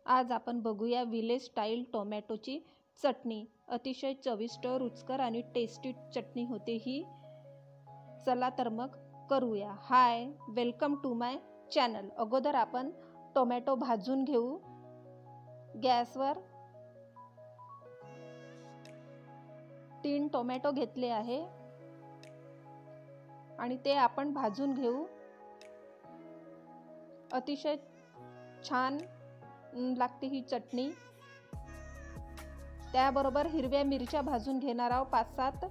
आज आपण बघूया विलेज स्टाईल टोमॅटोची चटणी। अतिशय चविष्ट, रुचकर आणि टेस्टी चटणी होते ही। चला तर मग करूया। हाय, वेलकम टू माय चॅनल। अगोदर आपण टोमॅटो भाजून घेऊ। गॅसवर 3 टोमॅटो घेतले आहे आणि ते आपण भाजून घेऊ। अतिशय छान लागते ही चटणी। त्याबरोबर हिरव्या मिरच्या भाजून घेणार आहोत 5-7।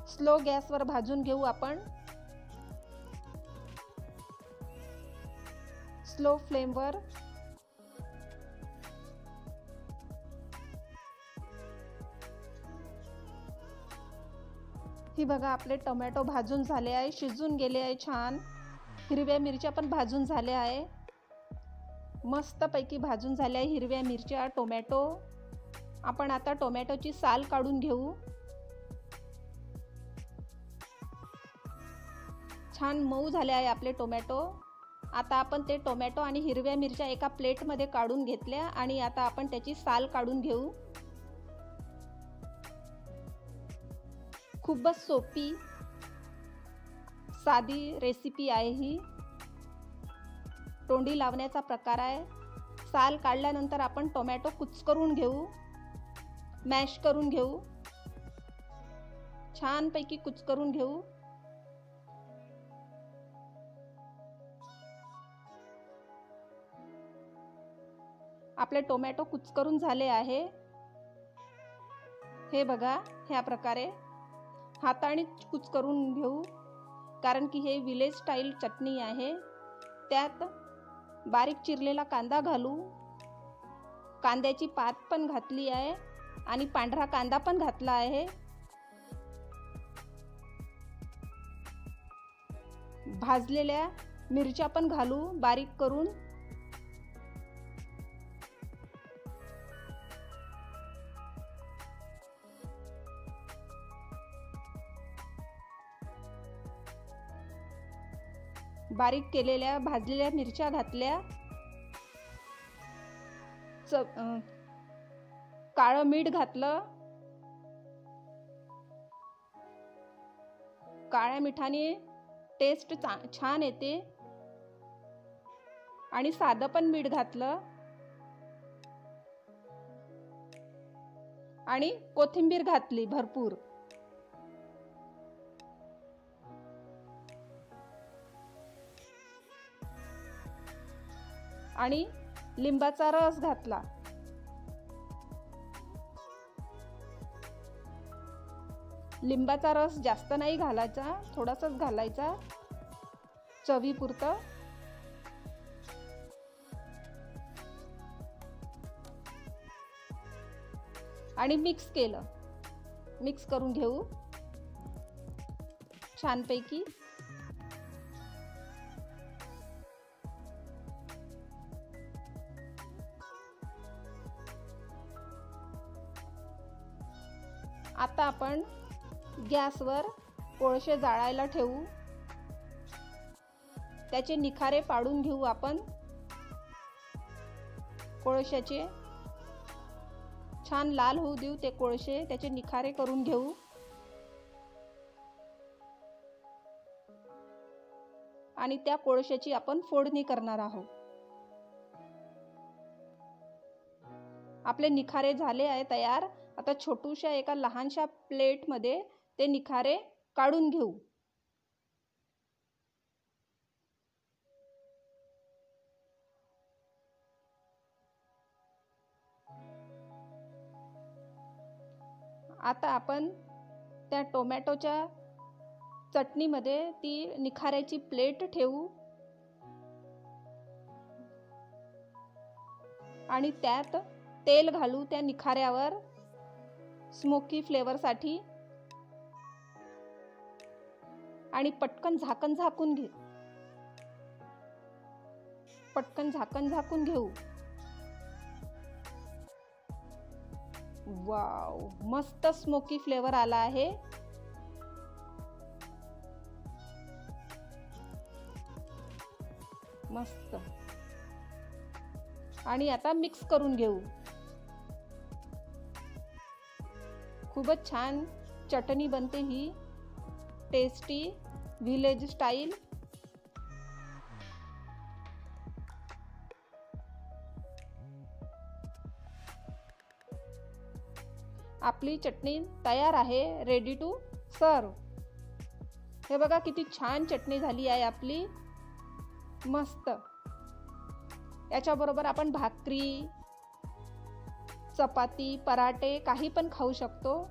स्लो गॅसवर भाजून घेऊ आपण, स्लो फ्लेमवर। ही बघा, आपले टोमॅटो भाजून झाले आहे, शिजून गेले आहे छान। हिरव्या मिरच्या पण भाजून झाल्या आहे, मस्तपैकी भाजून झाल्या आहे हिरव्या मिरच्या, टोमॅटो। आपण आता टोमॅटोची साल काढून घेऊ। छान मऊ झाले आहे आपले टोमॅटो। आता आपण ते टोमॅटो आणि हिरव्या मिरच्या एका प्लेटमध्ये काढून घेतल्या आणि आता आपण त्याची साल काढून घेऊ। खूपच सोपी साधी रेसिपी आहे ही। तोंडी लावण्याचा प्रकार आहे। साल काढल्यानंतर आपण टोमॅटो कुचकरून घेऊ, मॅश करून घेऊ, छानपैकी कुचकरून घेऊ। आपले टोमॅटो कुचकरून झाले आहे। हे बघा, ह्या प्रकारे हाताने कुचकरून घेऊ, कारण की हे विलेज स्टाईल चटणी आहे। त्यात बारीक चिरलेला कांदा घालू। कांद्याची पात पण घातली आहे आणि पांढरा कांदा पण घातला आहे। भाजलेल्या मिरच्या पण घालू बारीक करून। बारीक केलेल्या भाजलेल्या मिरच्या घातल्या। काळं मीठ घातलं। काळ्या मिठाने टेस्ट छान येते। आणि साधं पण मीठ घातलं आणि कोथिंबीर घातली भरपूर। आणि लिंबाचा रस घातला। लिंबाचा रस जास्त नाही घालायचा, थोडासाच घालायचा चवीपुरतं। आणि मिक्स केलं, मिक्स करून घेऊ छानपैकी। आता आपण गॅसवर कोळसे जाळायला ठेवू। त्याचे निखारे पाडून घेऊ आपण। कोळशाचे छान लाल होऊ देऊ ते कोळसे, त्याचे निखारे करून घेऊ। आणि त्या कोळशाची आपण फोडणी करणार आहोत। आपले निखारे झाले आहे तयार। आता छोटूशा एका लहानशा प्लेटमध्ये ते निखारे काढून घेऊ। आता आपण त्या टोमॅटोच्या चटणीमध्ये ती निखाऱ्याची प्लेट ठेवू आणि त्यात तेल घालू त्या निखाऱ्यावर स्मोकी फ्लेवरसाठी। आणि पटकन झाकण झाकून घे, पटकन झाकण झाकून घेऊ। वाव, मस्त स्मोकी फ्लेवर आला आहे। मस्त. आणि आता मिक्स करून घेऊ. खूपच छान चटणी बनते ही, टेस्टी व्हिलेज स्टाईल. आपली चटणी तयार आहे, रेडी टू सर्व. हे बघा किती छान चटणी झाली आहे आपली, मस्त. याच्याबरोबर आपण भाकरी, चपाती, पराठे काही पण खाऊ शकतो.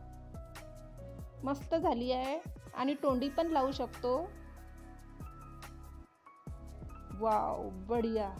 मस्त झाली आहे आणि तोंडी पण लावू शकतो. वाव, बढिया.